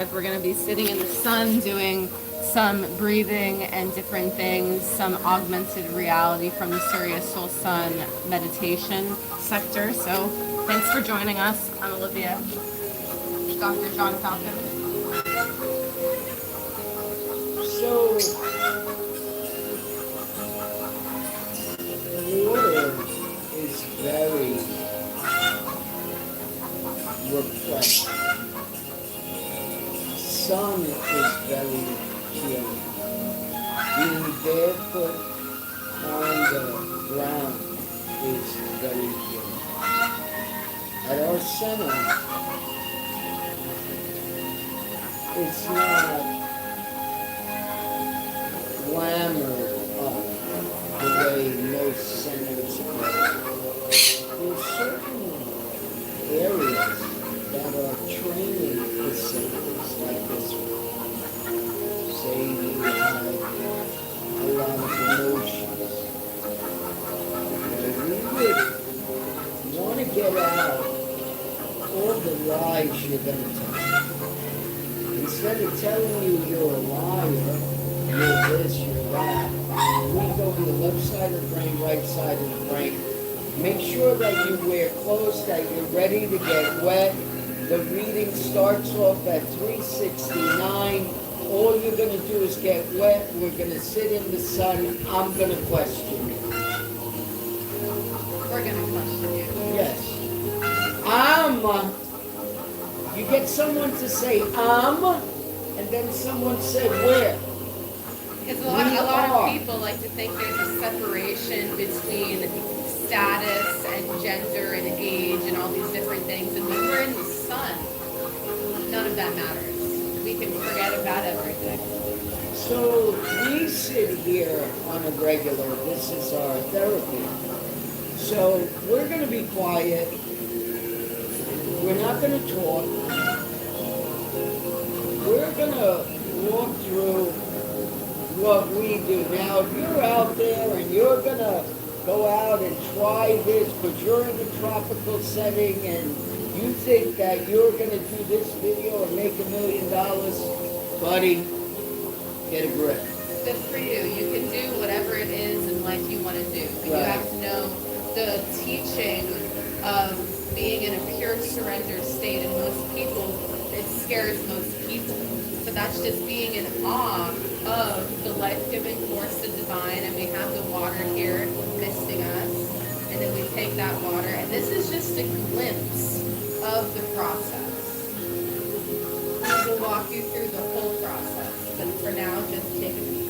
We're going to be sitting in the sun doing some breathing and different things, some augmented reality from the Surya Soul Sun meditation sector. So thanks for joining us. I'm Olivia. Dr. John Falcon. So, water is very refreshing. Sun is very healing. Being barefoot on the ground is very healing. At our center, it's not glamour up the way most centers are. There's certain areas that are training facilities like this one. Say you have a lot of emotions. We would want to get out all the lies you're going to tell. Instead of telling you you're a liar, you're this, you're that, we go on the left side of the brain, right side of the brain. Make sure that you wear clothes, that you're ready to get wet. The reading starts off at 369. All you're going to do is get wet. We're going to sit in the sun. I'm going to question you. We're going to question you. Yes. You get someone to say, and then someone said, where? Because a lot of people like to think there's a separation between status and gender and age and all these different things. And when we're in the sun, none of that matters. We can forget about everything. So we sit here on a regular. This is our therapy. So we're going to be quiet. We're not going to talk. We're going to walk through what we do. Now, if you're out there and you're going to go out and try this, but you're in a tropical setting and you think that you're going to do this video and make $1 million, buddy, get a grip. Good for you. You can do whatever it is in life you want to do. But you have to know the teaching of being in a pure surrender state. And most people, it scares most people. But that's just being in awe of the life-giving force, the divine. And we have the water here misting us. And then we take that water. And this is just a glimpse of the process. We will walk you through the whole process. But for now, just take a peek.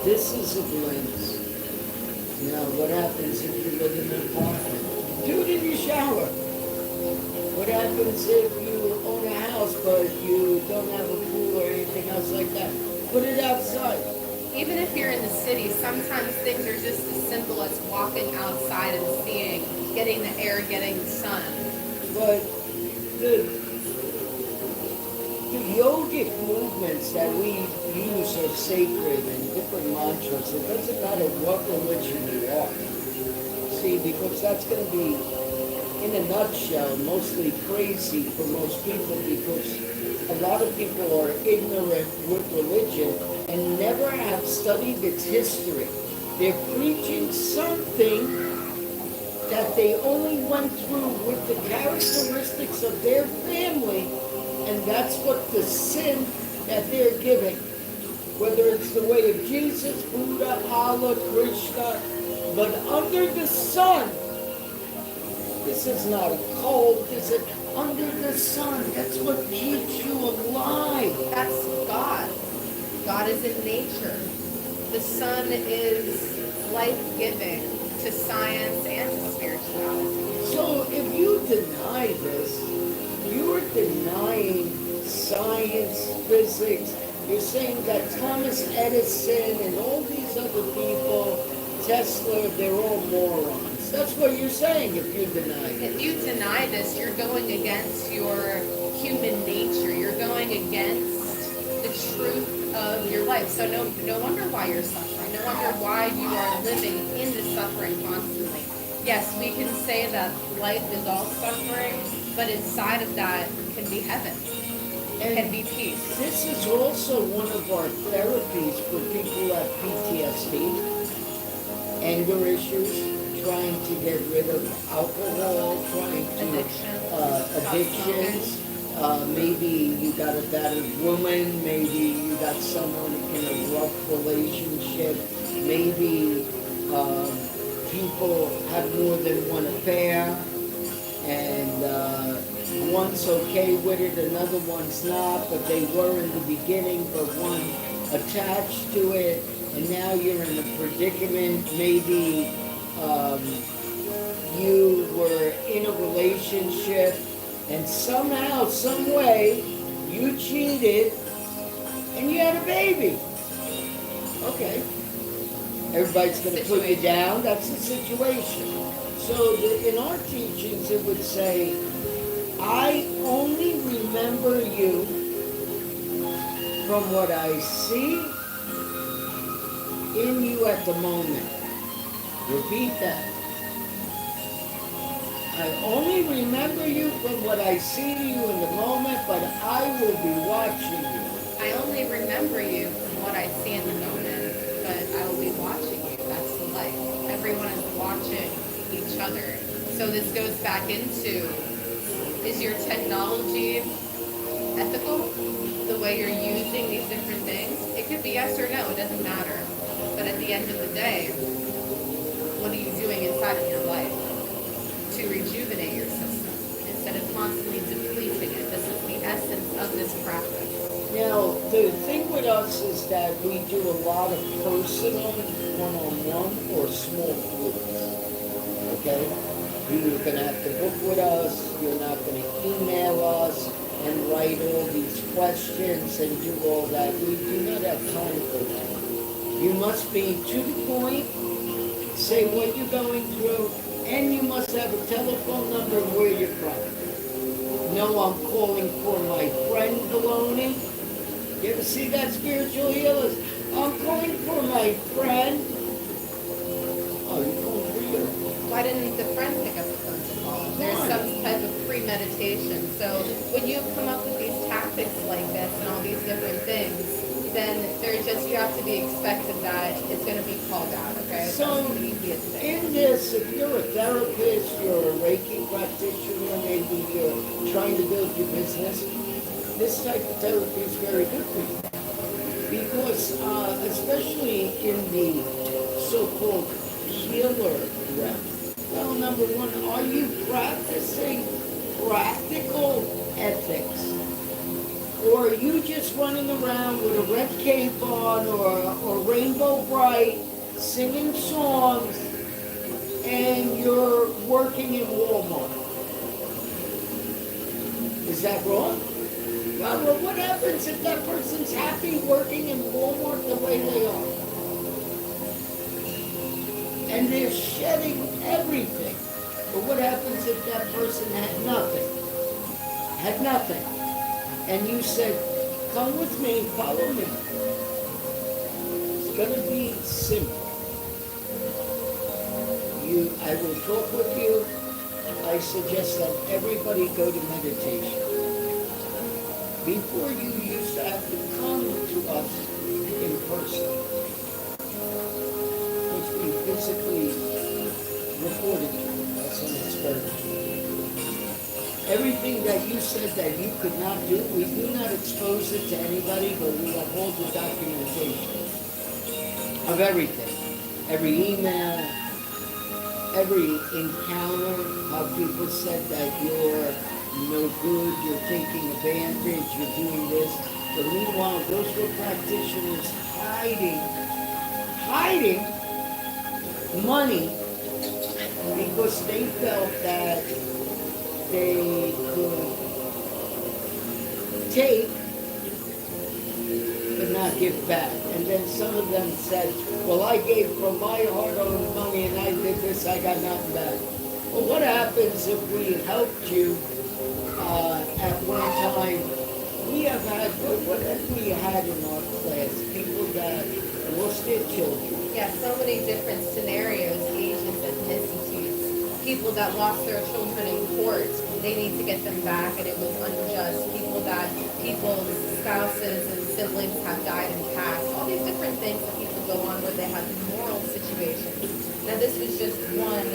This is a glimpse. Now, what happens if you live in an apartment? Do it in your shower. What happens if you own a house but you don't have a pool or anything else like that? Put it outside. Even if you're in the city, sometimes things are just as simple as walking outside and seeing, getting the air, getting the sun. But the yogic movements that we use are sacred and different mantras. It doesn't matter what religion you are. See, because that's going to be, in a nutshell, mostly crazy for most people because a lot of people are ignorant with religion and never have studied its history. They're preaching something that they only went through with the characteristics of their family, and that's what the sin that they're giving. Whether it's the way of Jesus, Buddha, Allah, Krishna, but under the sun, this is not a cult, this is under the sun. That's what keeps you alive. That's God. God is in nature. The sun is life-giving to science and to spirituality. So if you deny this, you're denying science, physics. You're saying that Thomas Edison and all these other people, Tesla, they're all morons. That's what you're saying if you deny it. If you deny this, you're going against your human nature. You're going against the truth of your life. So no wonder why you're suffering. No wonder why you are living in the suffering constantly. Yes, we can say that life is all suffering, but inside of that can be heaven. And can be peace. This is also one of our therapies for people who have PTSD, anger issues, trying to get rid of alcohol, trying to addictions. Maybe you got a battered woman, maybe you got someone in a rough relationship, maybe people have more than one affair, and one's okay with it, another one's not, but they were in the beginning, but one attached to it, and now you're in a predicament. Maybe you were in a relationship, and somehow, some way, you cheated, and you had a baby. Okay. Everybody's going to put you down. That's the situation. So in our teachings, it would say, I only remember you from what I see in you at the moment. Repeat that. I only remember you from what I see in you in the moment, but I will be watching you. I only remember you from what I see in the moment, but I will be watching you. That's the life. Everyone is watching each other. So this goes back into, is your technology ethical? The way you're using these different things? It could be yes or no, it doesn't matter. But at the end of the day, what are you doing inside of your life to rejuvenate your system instead of constantly depleting it? This is the essence of this practice. Now, the thing with us is that we do a lot of personal, one-on-one, or small groups. Okay? You're going to have to book with us. You're not going to email us and write all these questions and do all that. We do not have time for that. You must be to the point, say what you're going through, and you must have a telephone number where you're from. No, I'm calling for my friend baloney. You ever see that, spiritual healers? I'm calling for my friend. Oh, you're calling for you. Why didn't the friend pick up the phone to call? There's some type of premeditation. So when you come up with these tactics like this and all these different things, then they're just, you have to be expected that it's going to be called out, okay? So that's the easiest thing. in this, if you're a therapist, you're a Reiki practitioner, maybe you're trying to build your business, this type of therapy is very good for you. Because especially in the so-called healer realm, well, number one, are you practicing practical ethics? Or are you just running around with a red cape on or Rainbow Bright, singing songs, and you're working in Walmart? Is that wrong? Well, what happens if that person's happy working in Walmart the way they are? And they're shedding everything. But what happens if that person had nothing? Had nothing. And you said, come with me, follow me. It's going to be simple. I will talk with you. I suggest that everybody go to meditation. Before you used to have to come to us in person, which we physically reported to you. That's an experiment. Everything that you said that you could not do, we do not expose it to anybody, but we uphold the documentation of everything. Every email, every encounter, how people said that you're no good, you're taking advantage, you're doing this. But meanwhile, those were practitioners hiding money because they felt that they could take but not give back. And then some of them said, well, I gave from my hard-earned money and I did this, I got nothing back. Well, what happens if we helped you at one time? We have had, what have we had in our class? People that lost their children. Yeah, so many different scenarios, ages, ethnicities, people that lost their children in court, they need to get them back and it was unjust, people's spouses and siblings have died and passed, all these different things that people go on where they have moral situations. Now this was just one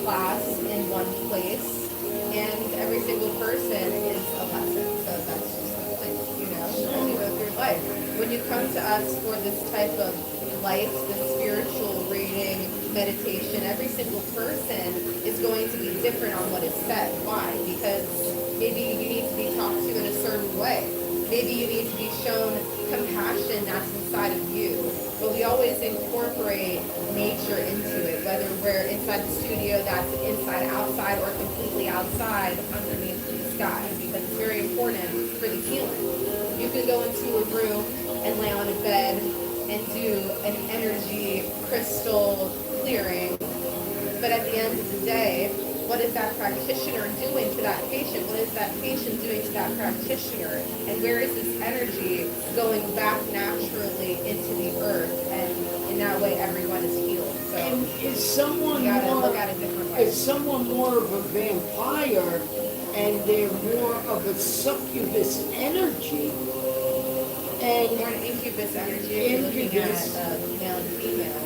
class in one place, and every single person is a lesson, so that's just like, you know, as you go through life. When you come to us for this type of life, the spiritual reading, meditation, every single person is going to be different on what is said. Why? Because maybe you need to be talked to in a certain way. Maybe you need to be shown compassion that's inside of you. But we always incorporate nature into it, whether we're inside the studio, that's inside, outside, or completely outside underneath the sky, because it's very important for the healing. You can go into a room and lay on a bed and do an energy crystal clearing, but at the end of the day, what is that practitioner doing to that patient? What is that patient doing to that practitioner? And where is this energy going back naturally into the earth? And in that way, everyone is healed. So And is someone you gotta more, look at it different way. is someone more of a vampire and they're more of a succubus energy? And More an incubus energy if you're looking Incubus. at male and female.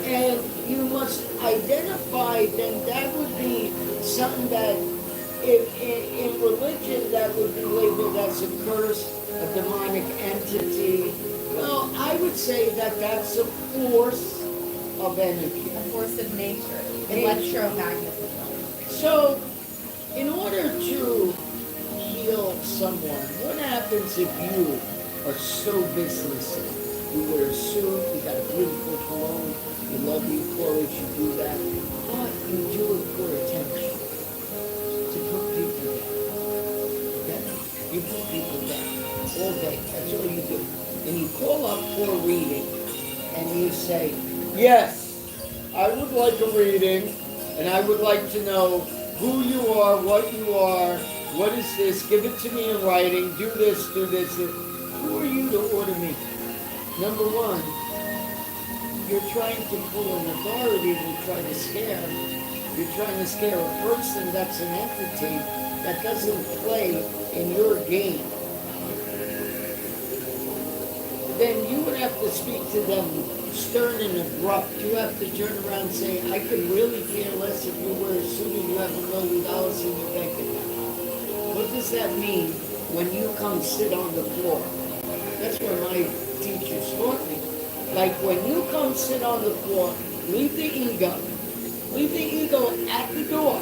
And you must identify, then that would be something that in religion that would be labeled as a curse, a demonic entity. Well, I would say that that's a force of energy. A force of nature, Nature. electromagnetism. So, in order to heal someone, what happens if you are so businessy? You wear a suit, you got a beautiful cologne, you love your clothes, you do that. But you do it for attention. To put people down. Okay? You put people down all day. That's all you do. And you call up for a reading and you say, yes, I would like a reading and I would like to know who you are, what is this, give it to me in writing, do this. Who are you to order me? Number one, you're trying to pull an authority to try to scare. You're trying to scare a person that's an entity that doesn't play in your game. Then you would have to speak to them stern and abrupt. You have to turn around and say, I could really care less if you wear a suit and you have $1 million in your bank account. What does that mean when you come sit on the floor? That's what my teachers taught me. Like when you come sit on the floor, leave the ego. Leave the ego at the door.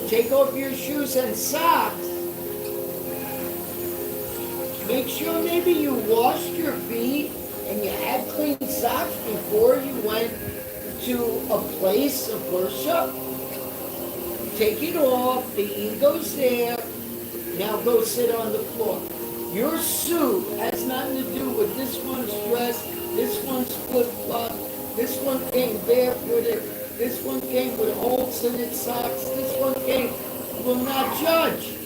Take off your shoes and socks. Make sure maybe you washed your feet and you had clean socks before you went to a place of worship. Take it off, the ego's there. Now go sit on the floor. Your suit has nothing to do with this one's dress, this one's flip-flop, this one came barefooted, this one came with holes in its socks, this one came, will not judge.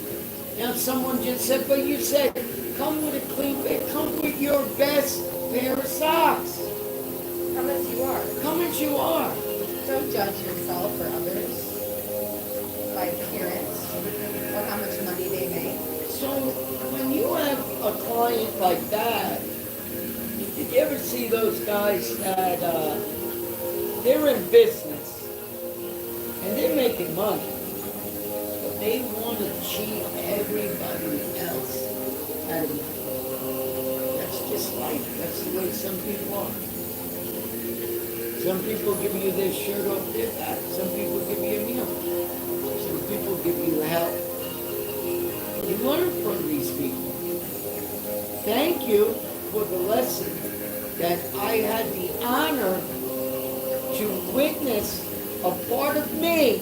Now someone just said, but you said, come with a clean pair, come with your best pair of socks. Come as you are. Come as you are. Don't judge yourself or others by appearance or how much money they make. So when you have a client like that, did you ever see those guys that they're in business and they're making money, but they want to cheat everybody else out of money? That's just life. That's the way some people are. Some people give you their shirt off their back. Some people give you a meal. Some people give you help. You learn from these people. Thank you for the lesson that I had the honor to witness a part of me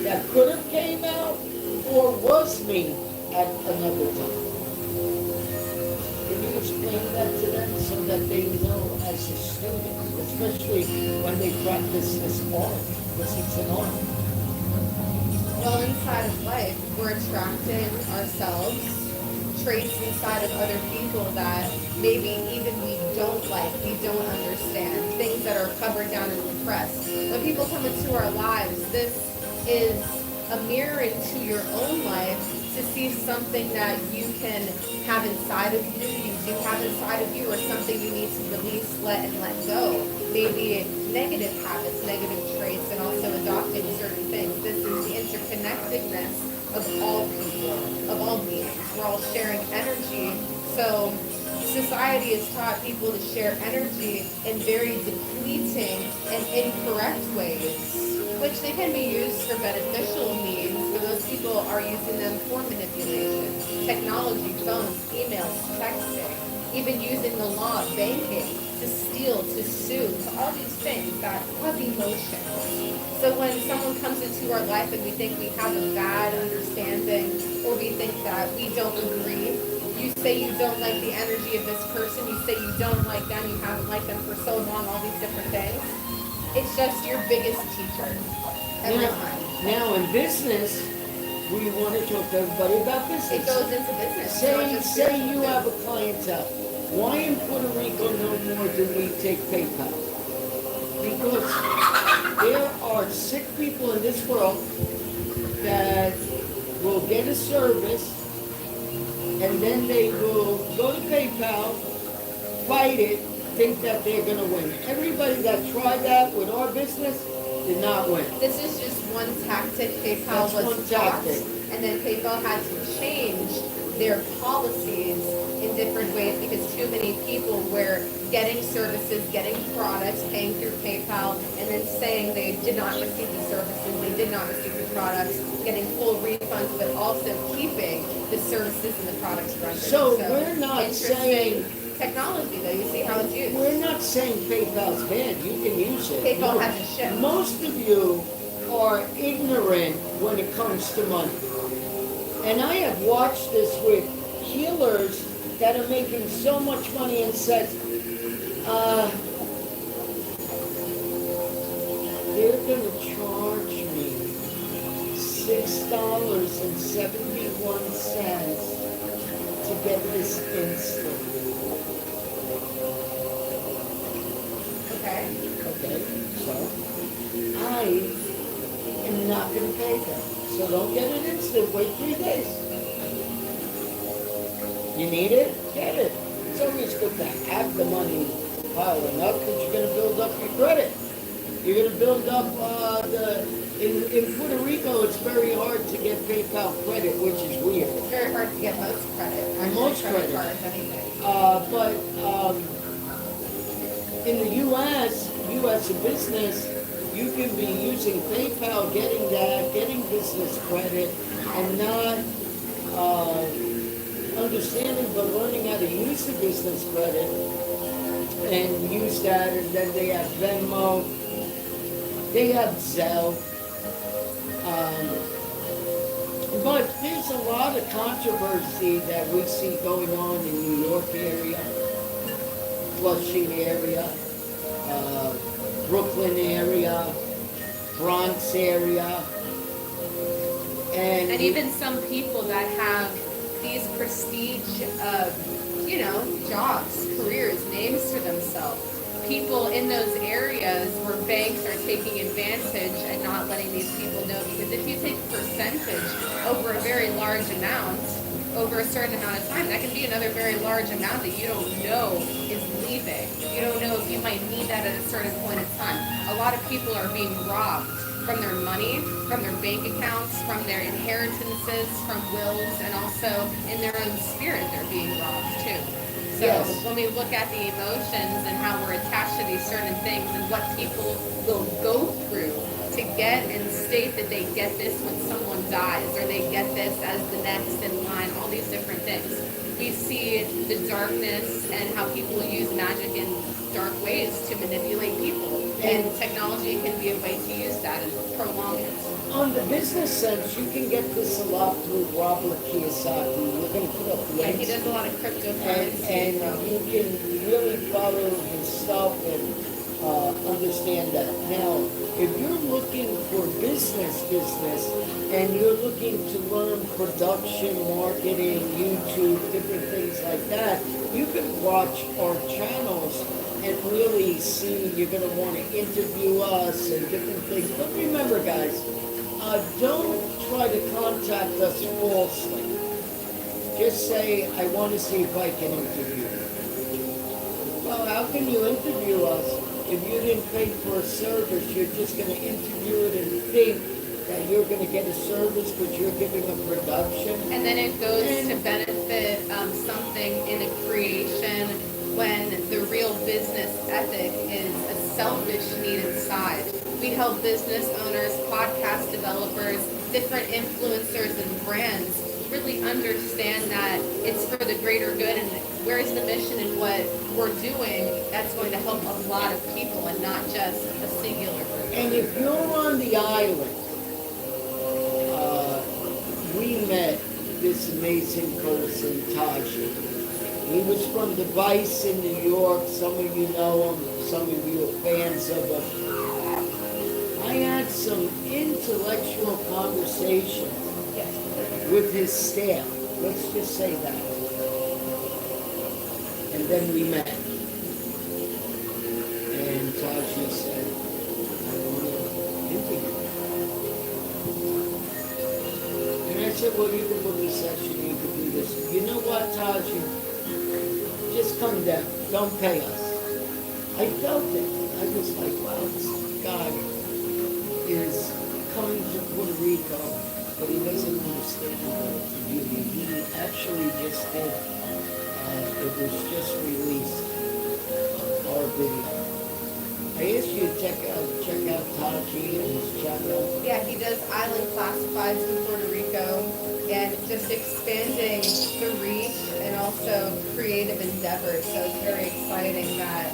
that could have came out or was me at another time. Can you explain that to them so that they know as a student, especially when they practice this art, because it's an art? Well, inside of life, we're attracting ourselves traits inside of other people that maybe even we don't like, we don't understand, things that are covered down and repressed. When people come into our lives, this is a mirror into your own life to see something that you can have inside of you do have inside of you, or something you need to release, let go. Maybe negative habits, negative traits, and also adopting certain things. This is the interconnectedness of all people, of all beings. We're all sharing energy. So society has taught people to share energy in very depleting and incorrect ways, which they can be used for beneficial means, but those people are using them for manipulation. Technology, phones, emails, texting, even using the law, banking, to steal, to sue, to all these things that cause emotions. So when someone comes into our life and we think we have a bad understanding, or we think that we don't agree, you say you don't like the energy of this person, you say you don't like them, you haven't liked them for so long, all these different things. It's just your biggest teacher every time. Now in business, we want to talk to everybody about business. It goes into business. Say you have a clientele. Why in Puerto Rico no more do we take PayPal? Because there are sick people in this world that will get a service and then they will go to PayPal, fight it, think that they're going to win. Everybody that tried that with our business did not win. This is just one tactic PayPal was taught, and then PayPal had to change their policies in different ways because too many people were getting services, getting products, paying through PayPal, and then saying they did not receive the services, they did not receive the products, getting full refunds, but also keeping the services and the products rendered. So we're not saying technology, though, you see how it's used. We're not saying PayPal's bad. You can use it. PayPal has a shift. Most of you are ignorant when it comes to money. And I have watched this with healers that are making so much money and said, they're going to charge me $6.71 to get this instant. Okay, so I am not going to pay them. So don't get it instant. Wait 3 days. You need it? Get it. It's always good to have the money piling up because you're going to build up your credit. You're going to build up in Puerto Rico, it's very hard to get PayPal credit, which is weird. It's very hard to get most credit. Most credit. Cards, anything. But in the U.S. business, you can be using PayPal, getting business credit, and not understanding but learning how to use the business credit and use that. And then they have Venmo, they have Zelle. But there's a lot of controversy that we see going on in New York area, Flushing area, Brooklyn area, Bronx area. And even some people that have these prestige, jobs, careers, names for themselves. People in those areas where banks are taking advantage and not letting these people know, because if you take a percentage over a very large amount, over a certain amount of time, that can be another very large amount that you don't know is leaving. You don't know if you might need that at a certain point in time. A lot of people are being robbed from their money, from their bank accounts, from their inheritances, from wills, and also in their own spirit they're being robbed too. So Yes. when we look at the emotions and how we're attached to these certain things and what people will go through to get and state that they get this when someone dies or they get this as the next in line, all these different things. We see the darkness and how people use magic in dark ways to manipulate people. And technology can be a way to use that and prolong it. On the business sense, you can get this a lot through Robert Kiyosaki. We're going to put up Yeah, links. he does a lot of cryptocurrency. And you can really follow his stuff and understand that. Now, if you're looking for business, and you're looking to learn production, marketing, YouTube, different things like that, you can watch our channels and really see. You're going to want to interview us and different things. But remember, guys, don't try to contact us falsely. Just say, I want to see if I can interview you. Well, how can you interview us if you didn't pay for a service? You're just going to interview it and think that you're going to get a service because you're giving a production. And then it goes to benefit something in a creation when the real business ethic is a selfish need inside. We help business owners, podcast developers, different influencers and brands really understand that it's for the greater good and where's the mission and what we're doing that's going to help a lot of people and not just a singular group. And if you're on the island, we met this amazing person, Taji. He was from the Vice in New York. Some of you know him. Some of you are fans of him. I had some intellectual conversations with his staff. Let's just say that. And then we met. And Taji said, I want to interview you. And I said, well, you can book a session, you can do this. You know what, Taji? Just come down. Don't pay us. I felt it. I was like, wow, this guy is coming to Puerto Rico, but he doesn't understand the beauty. He actually just did, it was just released, our video. I asked you to check out Taji and his channel. Yeah, he does island classifieds in Puerto Rico and just expanding the reach and also creative endeavors. So it's very exciting that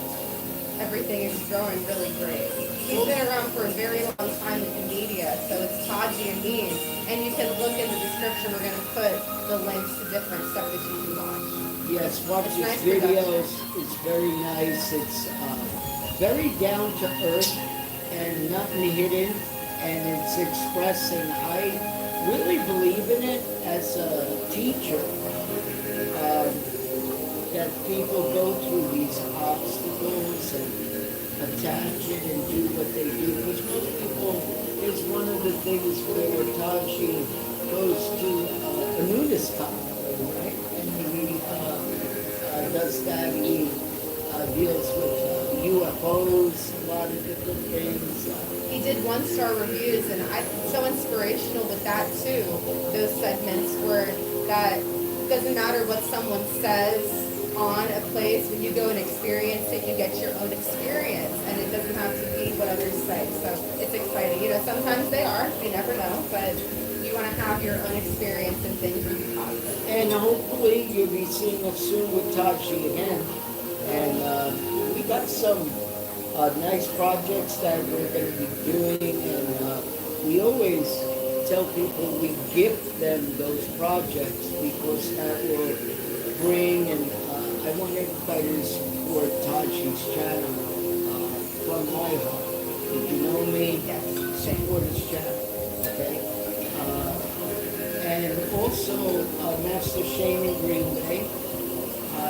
everything is growing really great. He's been around for a very long time in the media, so it's Taji and me. And you can look in the description, we're going to put the links to different stuff that you can watch. Yes, watch It's his nice videos. It's very nice. It's very down to earth and nothing hidden, and it's expressing. I really believe in it as a teacher, that people go through these obstacles and attach it and do what they do. Because most people, it's one of the things where Taji goes to a nudist conference, right? And he does that. He deals with UFOs, a lot of different things. He did 1-star reviews, and it's so inspirational with that too. Those segments where that doesn't matter what someone says on a place. When you go and experience it, you get your own experience, and it doesn't have to be what others say. So it's exciting. You know, sometimes they are. You never know, but you want to have your own experience and things will be positive. And hopefully you'll be seeing us soon with Taji again. And we got some nice projects that we're going to be doing, and we always tell people we gift them those projects because that will bring, and I want everybody to support Taji's channel from my heart. If you know me, support his channel, okay? And also Master Shane in Green Bay, I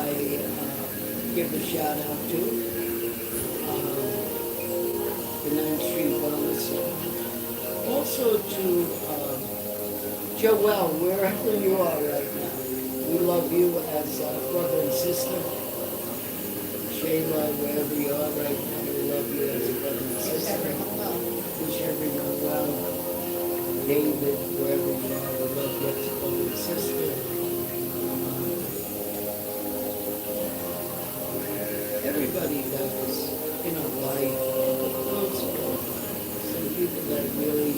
give a shout out to. The 9th Street Wellness Center. Also to Joelle, wherever you are right now. We love you as brother and sister. Shayla, wherever you are right now, we love you as a brother and Wish sister. everyone well. Wish everyone well. David, wherever you are, we love you as a brother and sister. Everybody that was in our life, some people that really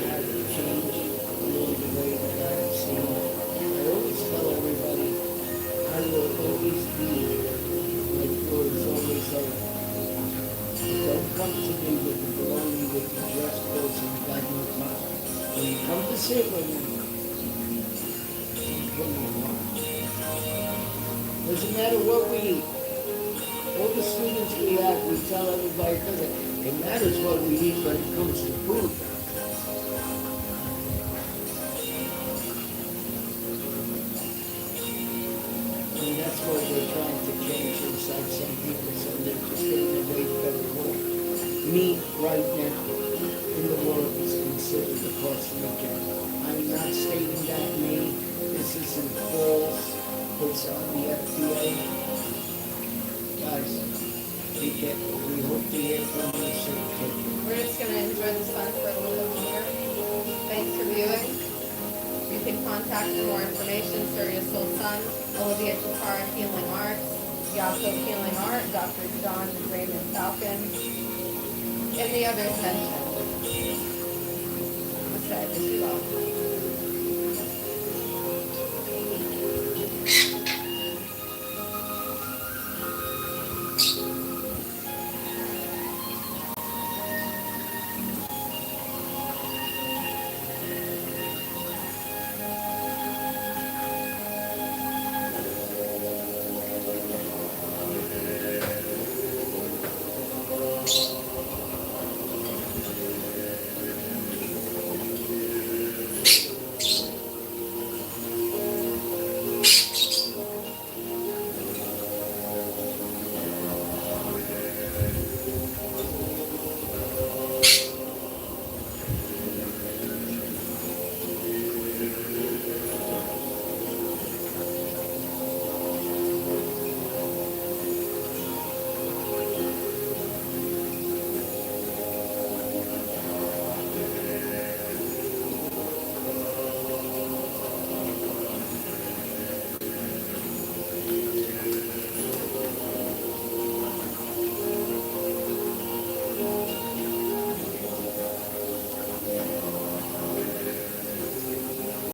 had changed along the way that I've seen. I always tell everybody, I will always be, like Lord's always said, don't come to me with the baloney, with the dress clothes, and you got no time. When you come to sit with me, put me on. Doesn't matter what we eat. All the students we have, we tell everybody, it matters what we eat when it comes to food. And that's what we're trying to change inside some people, so they're just getting away from more. Meat right now in the world is considered a carcinogen. I'm not stating that meat. This isn't false. It's on the FDA. Guys, be careful. We hope to hear from you soon. We're just going to enjoy the sun for a little bit longer. Thanks for viewing. You can contact for more information Surya Soul Sun, Olivia Tatara Healing Arts, Yaakov Healing Art, Dr. John Raymond Falcon, and the others mentioned. Namaste. Wish you well.